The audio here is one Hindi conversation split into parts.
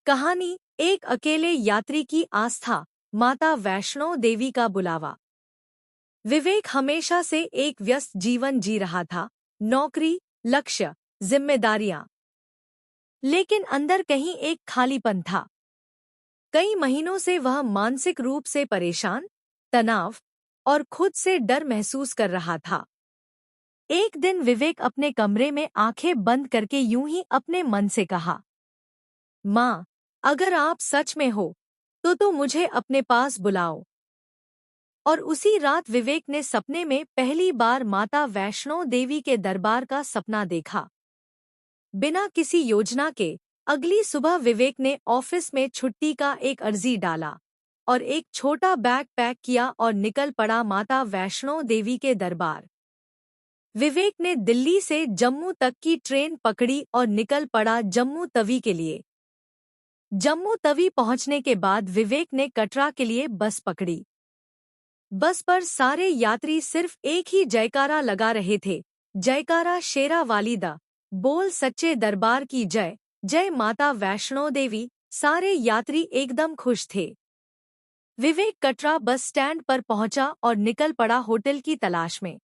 कहानी एक अकेले यात्री की आस्था, माता वैष्णो देवी का बुलावा। विवेक हमेशा से एक व्यस्त जीवन जी रहा था, नौकरी, लक्ष्य, जिम्मेदारियां। लेकिन अंदर कहीं एक खालीपन था। कई महीनों से वह मानसिक रूप से परेशान, तनाव और खुद से डर महसूस कर रहा था। एक दिन विवेक अपने कमरे में आंखें बंद करके यूं ही अपने मन से कहा, माँ, अगर आप सच में हो तो मुझे अपने पास बुलाओ। और उसी रात विवेक ने सपने में पहली बार माता वैष्णो देवी के दरबार का सपना देखा। बिना किसी योजना के अगली सुबह विवेक ने ऑफिस में छुट्टी का एक अर्जी डाला और एक छोटा बैग पैक किया और निकल पड़ा माता वैष्णो देवी के दरबार। विवेक ने दिल्ली से जम्मू तक की ट्रेन पकड़ी और निकल पड़ा जम्मू तवी के लिए। जम्मू तवी पहुंचने के बाद विवेक ने कटरा के लिए बस पकड़ी। बस पर सारे यात्री सिर्फ एक ही जयकारा लगा रहे थे, जयकारा शेरा वालीदा, बोल सच्चे दरबार की जय, जय माता वैष्णो देवी। सारे यात्री एकदम खुश थे। विवेक कटरा बस स्टैंड पर पहुंचा और निकल पड़ा होटल की तलाश में।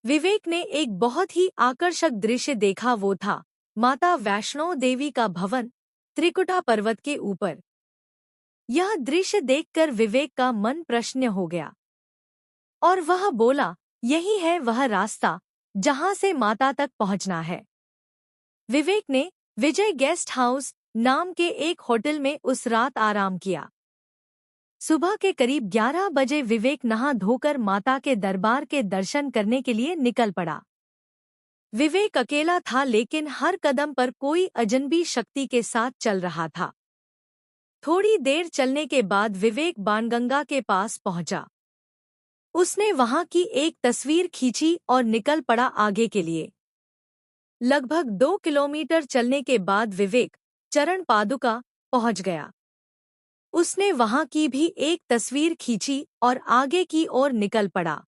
विवेक ने एक बहुत ही आकर्षक दृश्य देखा। वो था माता वैष्णो देवी का भवन, त्रिकुटा पर्वत के ऊपर। यह दृश्य देखकर विवेक का मन प्रसन्न हो गया और वह बोला, यही है वह रास्ता जहां से माता तक पहुंचना है। विवेक ने विजय गेस्ट हाउस नाम के एक होटल में उस रात आराम किया। सुबह के करीब 11 बजे विवेक नहा धोकर माता के दरबार के दर्शन करने के लिए निकल पड़ा। विवेक अकेला था, लेकिन हर कदम पर कोई अजनबी शक्ति के साथ चल रहा था। थोड़ी देर चलने के बाद विवेक बाणगंगा के पास पहुंचा। उसने वहां की एक तस्वीर खींची और निकल पड़ा आगे के लिए। लगभग 2 किलोमीटर चलने के बाद विवेक चरण पादुका पहुंच गया। उसने वहां की भी एक तस्वीर खींची और आगे की ओर निकल पड़ा।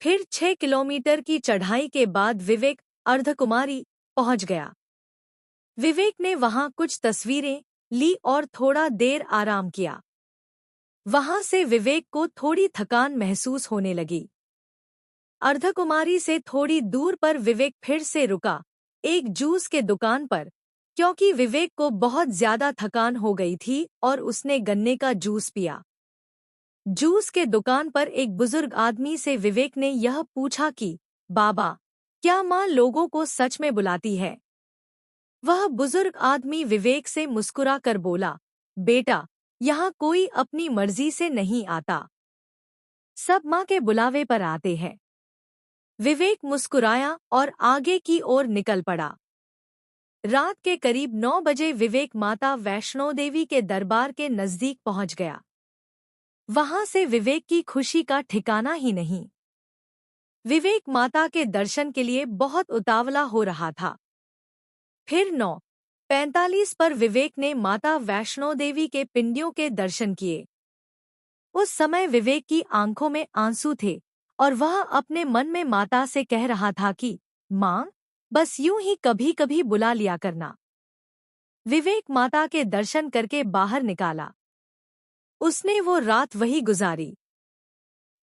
फिर 6 किलोमीटर की चढ़ाई के बाद विवेक अर्धकुमारी पहुंच गया। विवेक ने वहां कुछ तस्वीरें ली और थोड़ा देर आराम किया। वहां से विवेक को थोड़ी थकान महसूस होने लगी। अर्धकुमारी से थोड़ी दूर पर विवेक फिर से रुका, एक जूस के दुकान पर, क्योंकि विवेक को बहुत ज्यादा थकान हो गई थी और उसने गन्ने का जूस पिया। जूस के दुकान पर एक बुजुर्ग आदमी से विवेक ने यह पूछा कि बाबा, क्या माँ लोगों को सच में बुलाती है? वह बुजुर्ग आदमी विवेक से मुस्कुरा कर बोला, बेटा, यहाँ कोई अपनी मर्जी से नहीं आता, सब माँ के बुलावे पर आते हैं। विवेक मुस्कुराया और आगे की ओर निकल पड़ा। रात के करीब 9 बजे विवेक माता वैष्णो देवी के दरबार के नजदीक पहुंच गया। वहां से विवेक की खुशी का ठिकाना ही नहीं। विवेक माता के दर्शन के लिए बहुत उतावला हो रहा था। फिर 9:45 पर विवेक ने माता वैष्णो देवी के पिंडियों के दर्शन किए। उस समय विवेक की आंखों में आंसू थे और वह अपने मन में माता से कह रहा था कि माँ, बस यूं ही कभी कभी बुला लिया करना। विवेक माता के दर्शन करके बाहर निकाला। उसने वो रात वही गुजारी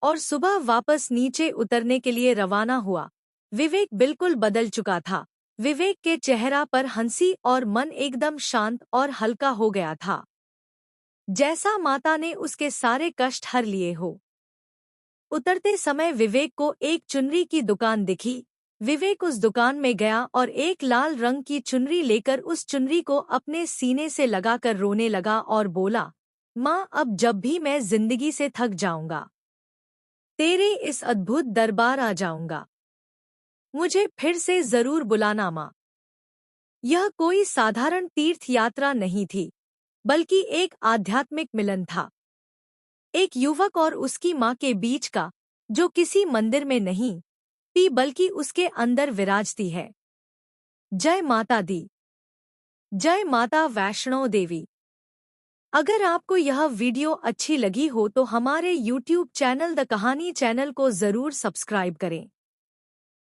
और सुबह वापस नीचे उतरने के लिए रवाना हुआ। विवेक बिल्कुल बदल चुका था। विवेक के चेहरा पर हंसी और मन एकदम शांत और हल्का हो गया था, जैसा माता ने उसके सारे कष्ट हर लिए हो। उतरते समय विवेक को एक चुनरी की दुकान दिखी। विवेक उस दुकान में गया और एक लाल रंग की चुनरी लेकर उस चुनरी को अपने सीने से लगाकर रोने लगा और बोला, माँ, अब जब भी मैं जिंदगी से थक जाऊंगा, तेरे इस अद्भुत दरबार आ जाऊंगा। मुझे फिर से जरूर बुलाना माँ। यह कोई साधारण तीर्थ यात्रा नहीं थी, बल्कि एक आध्यात्मिक मिलन था। एक युवक और उसकी माँ के बीच का, जो किसी मंदिर में नहीं थी बल्कि उसके अंदर विराजती है। जय माता दी। जय माता वैष्णो देवी। अगर आपको यह वीडियो अच्छी लगी हो तो हमारे YouTube चैनल द कहानी चैनल को जरूर सब्सक्राइब करें।